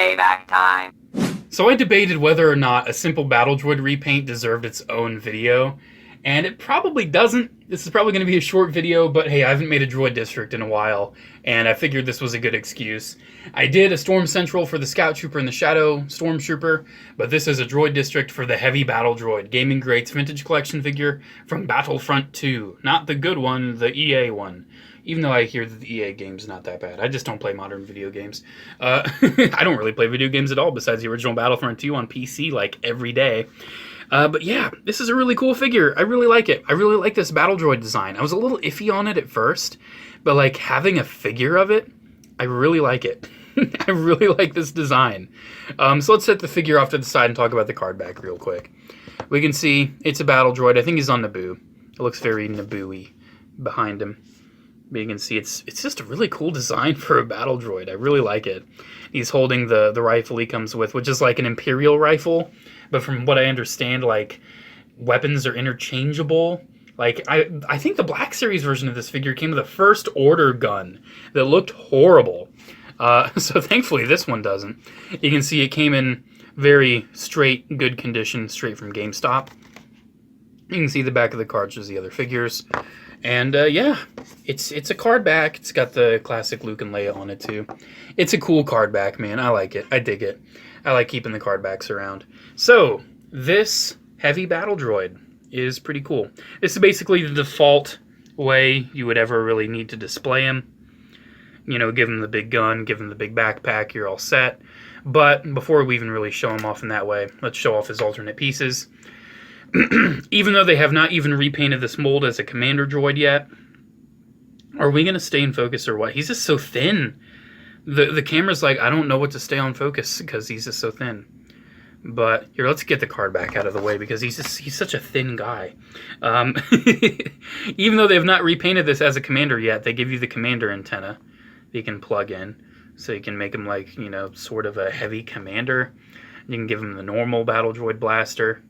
payback time. So I debated whether or not a simple Battle Droid repaint deserved its own video, and it probably doesn't. This is probably going to be a short video, but hey, I haven't made a droid district in a while, and I figured this was a good excuse. I did a Storm Central for the Scout Trooper and the Shadow Stormtrooper, but this is a droid district for the Heavy Battle Droid, Gaming Greats Vintage Collection figure from Battlefront 2. Not the good one, the EA one. Even though I hear that the EA game's not that bad. I just don't play modern video games. I don't really play video games at all besides the original Battlefront 2 on PC like every day. But yeah, this is a really cool figure. I really like it. I really like this Battle Droid design. I was a little iffy on it at first, but like having a figure of it, I really like it. I really like this design. So let's set the figure off to the side and talk about the card back real quick. We can see it's a Battle Droid. I think he's on Naboo. It looks very Naboo-y behind him. But you can see it's just a really cool design for a Battle Droid. I really like it. He's holding the rifle he comes with, which is like an Imperial rifle. But from what I understand, like, weapons are interchangeable. Like, I think the Black Series version of this figure came with a First Order gun that looked horrible. So thankfully this one doesn't. You can see it came in very straight, good condition, straight from GameStop. You can see the back of the cards as the other figures. And yeah, it's a card back. It's got the classic Luke and Leia on it too. It's a cool card back, man. I like it. I dig it. I like keeping the card backs around. So this Heavy Battle Droid is pretty cool. This is basically the default way you would ever really need to display him. You know, give him the big gun, give him the big backpack, you're all set. But before we even really show him off in that way, let's show off his alternate pieces. Even though they have not even repainted this mold as a commander droid yet, are we going to stay in focus or what? He's just so thin. The camera's like, I don't know what to stay on focus because he's just so thin. But here, let's get the card back out of the way because he's such a thin guy. Even though they have not repainted this as a commander yet, they give you the commander antenna that you can plug in. So you can make him like, you know, sort of a heavy commander. You can give him the normal Battle Droid blaster.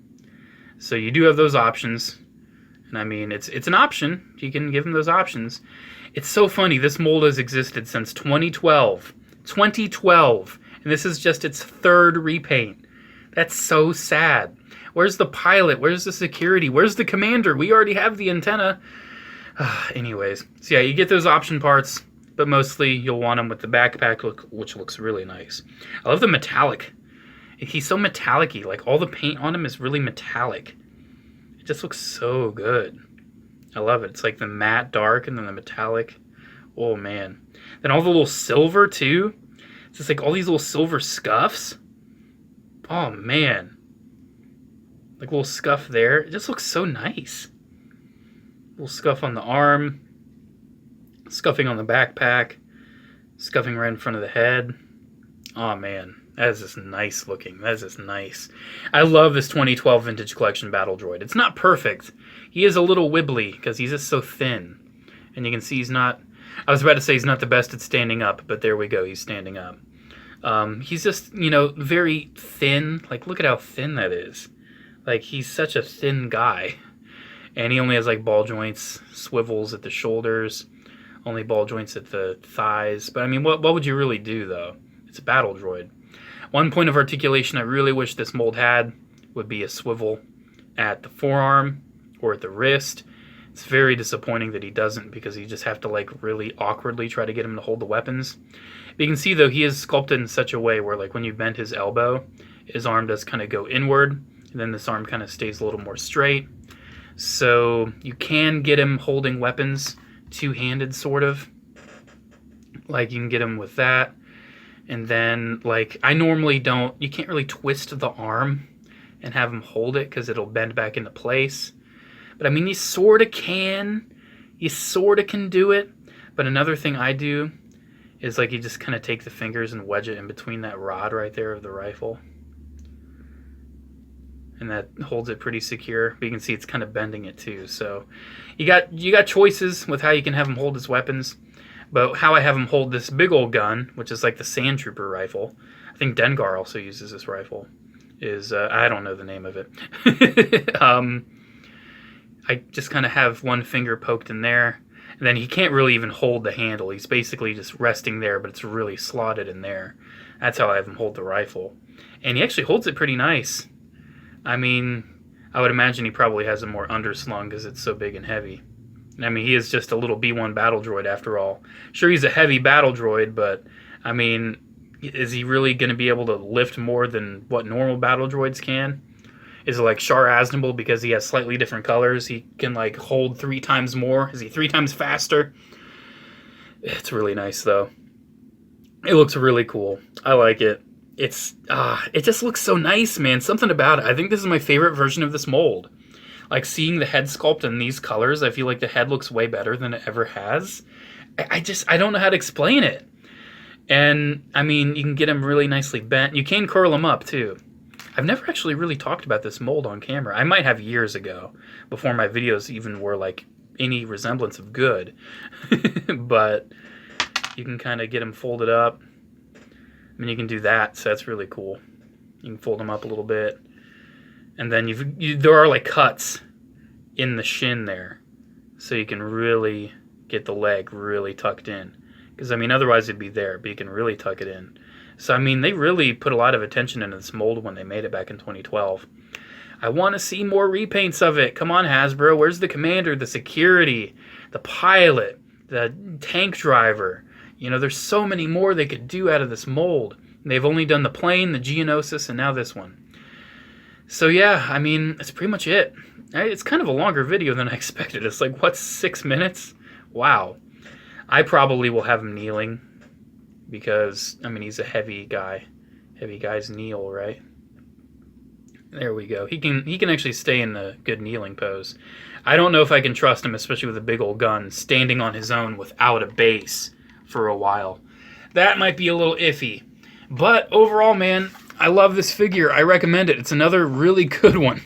So you do have those options, and I mean, it's an option. You can give them those options. It's so funny. This mold has existed since 2012. 2012, and this is just its third repaint. That's so sad. Where's the pilot? Where's the security? Where's the commander? We already have the antenna. Anyways, so yeah, you get those option parts, but mostly you'll want them with the backpack, which looks really nice. I love the metallic. He's so metallic-y. Like, all the paint on him is really metallic. It just looks so good. I love it. It's like the matte dark and then the metallic. Oh, man. Then all the little silver, too. It's just like all these little silver scuffs. Oh, man. Like a little scuff there. It just looks so nice. Little scuff on the arm. Scuffing on the backpack. Scuffing right in front of the head. Oh, man. That is just nice looking. That is just nice. I love this 2012 Vintage Collection Battle Droid. It's not perfect. He is a little wibbly because he's just so thin. And you can see he's not... I was about to say he's not the best at standing up, but there we go. He's standing up. He's just, you know, very thin. Like, look at how thin that is. Like, he's such a thin guy. And he only has, like, ball joints, swivels at the shoulders. Only ball joints at the thighs. But, I mean, what would you really do, though? It's a Battle Droid. One point of articulation I really wish this mold had would be a swivel at the forearm or at the wrist. It's very disappointing that he doesn't because you just have to like really awkwardly try to get him to hold the weapons. But you can see though he is sculpted in such a way where like when you bend his elbow, his arm does kind of go inward and then this arm kind of stays a little more straight. So you can get him holding weapons two-handed sort of. Like you can get him with that. And then, like, I normally don't... You can't really twist the arm and have him hold it because it'll bend back into place. But, I mean, you sort of can. You sort of can do it. But another thing I do is, like, you just kind of take the fingers and wedge it in between that rod right there of the rifle. And that holds it pretty secure. But you can see it's kind of bending it, too. So, you got choices with how you can have him hold his weapons. But how I have him hold this big old gun, which is like the Sand Trooper rifle, I think Dengar also uses this rifle, is, I don't know the name of it. I just kind of have one finger poked in there, And then he can't really even hold the handle. He's basically just resting there, but it's really slotted in there. That's how I have him hold the rifle. And he actually holds it pretty nice. I mean, I would imagine he probably has it more underslung because it's so big and heavy. I mean, he is just a little B1 battle droid after all. Sure, he's a heavy battle droid, but, I mean, is he really going to be able to lift more than what normal battle droids can? Is it like Char Aznable because he has slightly different colors? He can, like, hold 3 times more? Is he 3 times faster? It's really nice, though. It looks really cool. I like it. It just looks so nice, man. Something about it. I think this is my favorite version of this mold. Like, seeing the head sculpt in these colors, I feel like the head looks way better than it ever has. I don't know how to explain it. And, I mean, you can get them really nicely bent. You can curl them up, too. I've never actually really talked about this mold on camera. I might have years ago, before my videos even were, like, any resemblance of good. But you can kind of get them folded up. I mean, you can do that, so that's really cool. You can fold them up a little bit. And then there are like cuts in the shin there, so you can really get the leg really tucked in. Because, I mean, otherwise it'd be there, but you can really tuck it in. So, I mean, they really put a lot of attention into this mold when they made it back in 2012. I want to see more repaints of it. Come on, Hasbro. Where's the commander, the security, the pilot, the tank driver? You know, there's so many more they could do out of this mold. They've only done the plane, the Geonosis, and now this one. So yeah, I mean, that's pretty much it. It's kind of a longer video than I expected. It's like, what, 6 minutes? Wow. I probably will have him kneeling because, I mean, he's a heavy guy. Heavy guys kneel, right? There we go. He can actually stay in the good kneeling pose. I don't know if I can trust him, especially with a big old gun, standing on his own without a base for a while. That might be a little iffy. But overall, man, I love this figure. I recommend it. It's another really good one.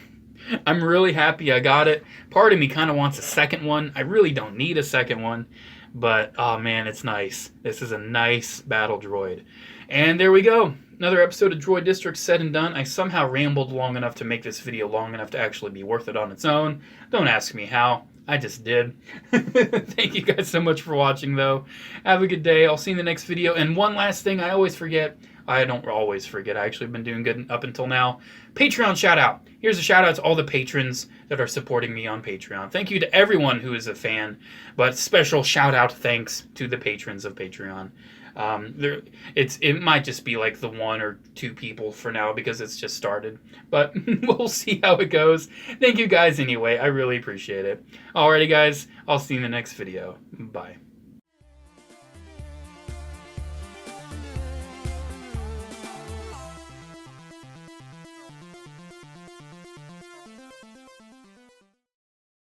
I'm really happy I got it. Part of me kind of wants a second one. I really don't need a second one. But, oh man, it's nice. This is a nice battle droid. And there we go. Another episode of Droid District said and done. I somehow rambled long enough to make this video long enough to actually be worth it on its own. Don't ask me how. I just did. Thank you guys so much for watching, though. Have a good day. I'll see you in the next video. And one last thing I always forget. I don't always forget. I actually have been doing good up until now. Patreon shout out. Here's a shout out to all the patrons that are supporting me on Patreon. Thank you to everyone who is a fan, but special shout out thanks to the patrons of Patreon. It might just be like the 1 or 2 people for now because it's just started, but we'll see how it goes. Thank you guys anyway. I really appreciate it. Alrighty guys, I'll see you in the next video. Bye.